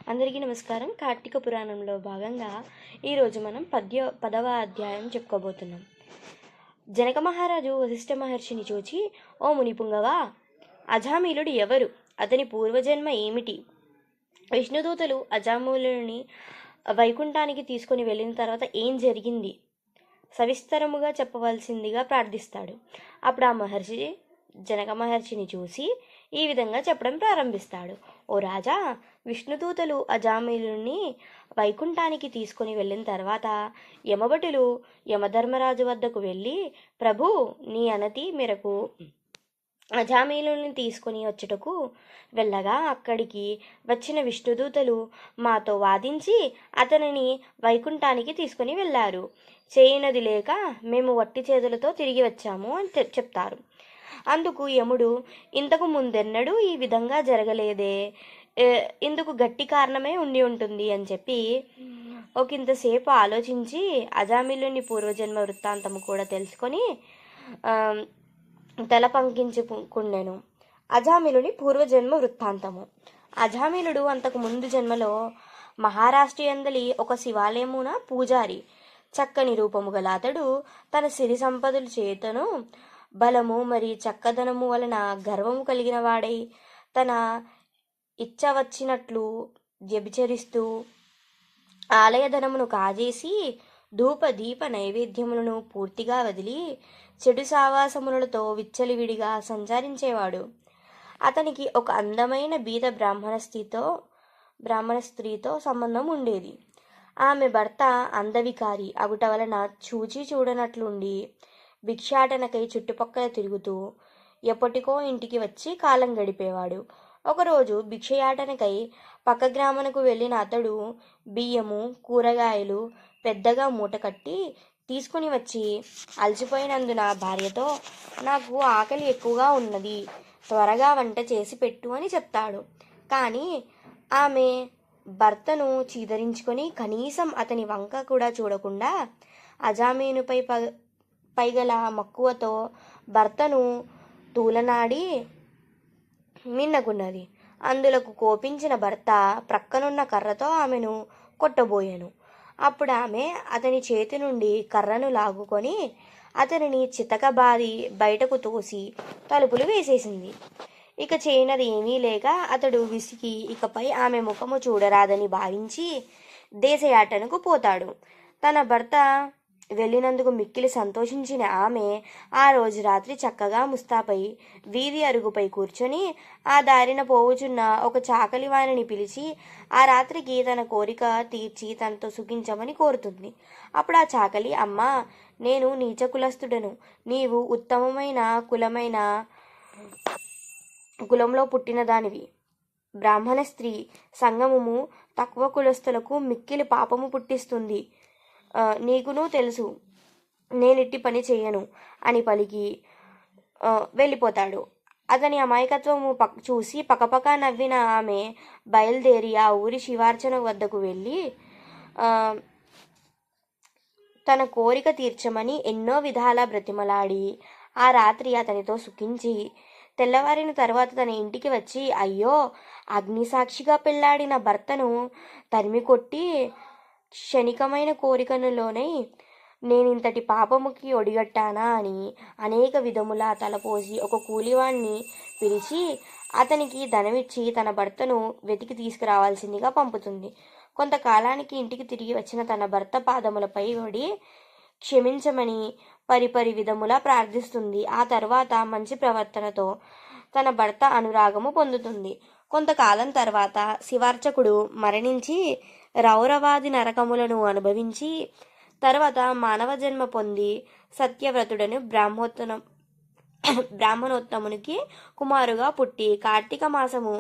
అందరికీ నమస్కారం. కార్తీక పురాణంలో భాగంగా ఈరోజు మనం 10వ అధ్యాయం చెప్పుకోబోతున్నాం. జనక మహారాజు వశిష్ఠ మహర్షిని చూచి, ఓ మునిపుంగవా, అజామిలుడు ఎవరు? అతని పూర్వజన్మ ఏమిటి? విష్ణుదూతలు అజామిలుని వైకుంఠానికి తీసుకుని వెళ్ళిన తర్వాత ఏం జరిగింది? సవిస్తరముగా చెప్పవలసిందిగా ప్రార్థిస్తాడు. అప్పుడు ఆ మహర్షి జనక మహర్షిని చూసి ఈ విధంగా చెప్పడం ప్రారంభిస్తాడు. ఓ రాజా, విష్ణుదూతలు అజామిలుని వైకుంఠానికి తీసుకుని వెళ్ళిన తర్వాత యమభటులు యమధర్మరాజు వద్దకు వెళ్ళి, ప్రభు, నీ అనతి మేరకు అజామిలుని తీసుకుని వచ్చుటకు వెళ్ళగా అక్కడికి వచ్చిన విష్ణుదూతలు మాతో వాదించి అతనిని వైకుంఠానికి తీసుకుని వెళ్ళారు. చేయనది లేక మేము వట్టి చేతులతో తిరిగి వచ్చాము అని చెప్తారు. అందుకు యముడు, ఇంతకు ముందెన్నడూ ఈ విధంగా జరగలేదే, ఇందుకు గట్టి కారణమే ఉండి ఉంటుంది అని చెప్పి ఒకంతసేపు ఆలోచించి అజామిలుని పూర్వజన్మ వృత్తాంతము కూడా తెలుసుకొని తల పంకించుకున్నాను. అజామిలుని పూర్వజన్మ వృత్తాంతము. అజామిలుడు అంతకు ముందు జన్మలో మహారాష్ట్రయందలి ఒక శివాలయమున పూజారి. చక్కని రూపము గల అతడు తన సిరి సంపదల చేతను బలము మరి చక్కదనము వలన గర్వము కలిగిన వాడై తన ఇచ్చ వచ్చినట్లు వ్యభిచరిస్తూ ఆలయధనమును కాజేసి ధూప దీప నైవేద్యములను పూర్తిగా వదిలి చెడు సావాసములతో విచ్చలివిడిగా సంచరించేవాడు. అతనికి ఒక అందమైన బీద బ్రాహ్మణ స్త్రీతో సంబంధం ఉండేది. ఆమె భర్త అందవికారి అగుట వలన చూచి చూడనట్లుండి భిక్షాటనకై చుట్టుపక్కల తిరుగుతూ ఎప్పటికో ఇంటికి వచ్చి కాలం గడిపేవాడు. ఒకరోజు భిక్షయాటనకై పక్క గ్రామనకు వెళ్ళిన అతడు బియ్యము కూరగాయలు పెద్దగా మూట కట్టి తీసుకుని వచ్చి అలసిపోయినందున భార్యతో, నాకు ఆకలి ఎక్కువగా ఉన్నది, త్వరగా వంట చేసి పెట్టు అని చెప్తాడు. కానీ ఆమె భర్తను చీదరించుకొని కనీసం అతని వంక కూడా చూడకుండా అజామీనుపై పైగల మక్కువతో భర్తను తూలనాడి మిన్నకున్నది. అందులకు కోపించిన భర్త ప్రక్కనున్న కర్రతో ఆమెను కొట్టబోయాను. అప్పుడు ఆమె అతని చేతి నుండి కర్రను లాగుకొని అతనిని చితకబాది బయటకు తోసి తలుపులు వేసేసింది. ఇక చేయనది ఏమీ లేక అతడు విసిగి ఇకపై ఆమె ముఖము చూడరాదని భావించి దేశయాటనకు పోతాడు. తన భర్త వెళ్ళినందుకు మిక్కిలి సంతోషించిన ఆమె ఆ రోజు రాత్రి చక్కగా ముస్తాపై వీధి అరుగుపై కూర్చొని ఆ దారిన పోవుచున్న ఒక చాకలి వారిని పిలిచి ఆ రాత్రికి తన కోరిక తీర్చి తనతో సుఖించమని కోరుతుంది. అప్పుడు ఆ చాకలి, అమ్మా, నేను నీచ కులస్తుడను, నీవు ఉత్తమమైన కులంలో పుట్టిన దానివి. బ్రాహ్మణ స్త్రీ సంగమము తక్కువ కులస్తులకు మిక్కిలి పాపము పుట్టిస్తుంది. నీకును తెలుసు, నేనిట్టి పని చెయ్యను అని పలికి వెళ్ళిపోతాడు. అతని అమాయకత్వము చూసి పకపక నవ్విన ఆమె బయలుదేరి ఆ ఊరి శివార్చన వద్దకు వెళ్ళి తన కోరిక తీర్చమని ఎన్నో విధాల బ్రతిమలాడి ఆ రాత్రి అతనితో సుఖించి తెల్లవారిన తర్వాత తన ఇంటికి వచ్చి, అయ్యో, అగ్నిసాక్షిగా పెళ్లాడిన భర్తను తరిమి కొట్టి క్షణికమైన కోరికనులోనై నేనింతటి పాపముకి ఒడిగట్టానా అని అనేక విధములా తలపోసి ఒక కూలివాణ్ణి పిలిచి అతనికి ధనమిచ్చి తన భర్తను వెతికి తీసుకురావాల్సిందిగా పంపుతుంది. కొంతకాలానికి ఇంటికి తిరిగి వచ్చిన తన భర్త పాదములపై పడి క్షమించమని పరిపరి విధములా ప్రార్థిస్తుంది. ఆ తర్వాత మంచి ప్రవర్తనతో తన భర్త అనురాగము పొందుతుంది. కొంతకాలం తర్వాత శివార్చకుడు మరణించి రౌరవాది నరకములను అనుభవించి తర్వాత మానవ జన్మ పొంది సత్యవ్రతుడను బ్రాహ్మణోత్తమునికి కుమారుగా పుట్టి కార్తీక మాసము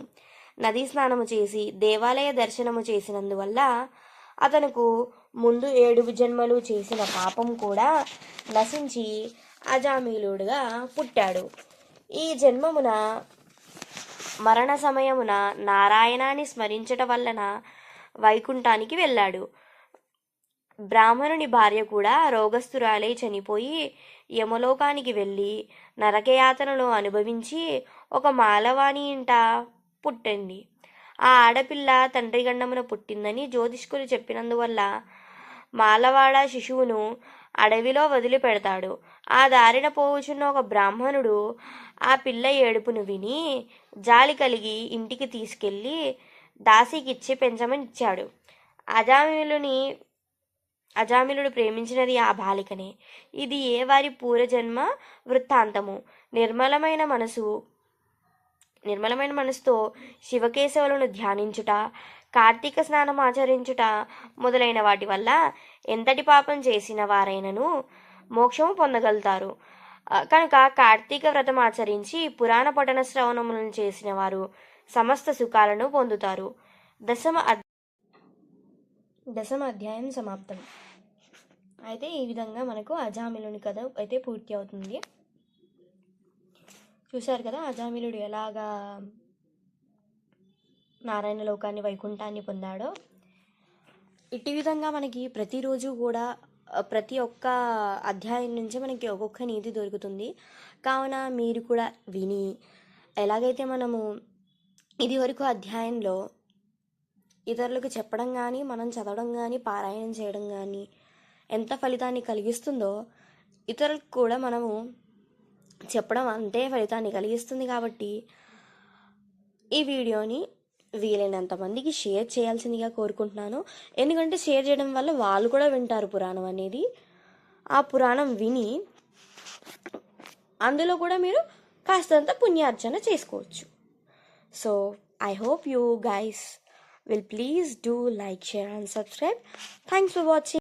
నదీ స్నానము చేసి దేవాలయ దర్శనము చేసినందువల్ల అతనుకు ముందు 7 జన్మలు చేసిన పాపం కూడా నశించి అజామిలుడుగా పుట్టాడు. ఈ జన్మమున మరణ సమయమున నారాయణాన్ని స్మరించట వలన వైకుంఠానికి వెళ్ళాడు. బ్రాహ్మణుని భార్య కూడా రోగస్తురాలై చనిపోయి యమలోకానికి వెళ్ళి నరకయాతనను అనుభవించి ఒక మాలవాణి ఇంట పుట్టింది. ఆ ఆడపిల్ల తండ్రి గండమున పుట్టిందని జ్యోతిష్కులు చెప్పినందువల్ల మాలవాడ శిశువును అడవిలో వదిలిపెడతాడు. ఆ దారిన పోవుచున్న ఒక బ్రాహ్మణుడు ఆ పిల్ల ఏడుపును విని జాలి కలిగి ఇంటికి తీసుకెళ్ళి దాసికిచ్చి పెంచమని ఇచ్చాడు. అజామిలుడు ప్రేమించినది ఆ బాలికనే. ఇది ఏ వారి పూర్వజన్మ వృత్తాంతము. నిర్మలమైన మనసుతో శివకేశవులను ధ్యానించుట, కార్తీక స్నానం ఆచరించుట మొదలైన వాటి వల్ల ఎంతటి పాపం చేసిన వారైనను మోక్షము పొందగలుగుతారు. కనుక కార్తీక వ్రతం ఆచరించి పురాణ పఠన శ్రవణములను చేసిన వారు సమస్త సుఖాలను పొందుతారు. దశమ అధ్యాయం సమాప్తం. అయితే ఈ విధంగా మనకు అజామిలుని కథ అయితే పూర్తి అవుతుంది. చూశారు కదా అజామిలుడు ఎలాగా నారాయణ లోకాన్ని వైకుంఠాన్ని పొందాడో. ఇట్టి విధంగా మనకి ప్రతిరోజు కూడా ప్రతి ఒక్క అధ్యాయం నుంచి మనకి ఒక్కొక్క నీతి దొరుకుతుంది. కావున మీరు కూడా విని ఎలాగైతే మనము ఇదివరకు అధ్యాయంలో ఇతరులకు చెప్పడం కానీ మనం చదవడం కానీ పారాయణం చేయడం కానీ ఎంత ఫలితాన్ని కలిగిస్తుందో ఇతరులకు కూడా మనము చెప్పడం అంతే ఫలితాన్ని కలిగిస్తుంది. కాబట్టి ఈ వీడియోని వీలైనంత మందికి షేర్ చేయాల్సిందిగా కోరుకుంటున్నాను. ఎందుకంటే షేర్ చేయడం వల్ల వాళ్ళు కూడా వింటారు పురాణం అనేది. ఆ పురాణం విని అందులో కూడా మీరు కాస్తంత పుణ్యార్జన చేసుకోవచ్చు. So I hope you guys will please do like, share and subscribe. Thanks for watching.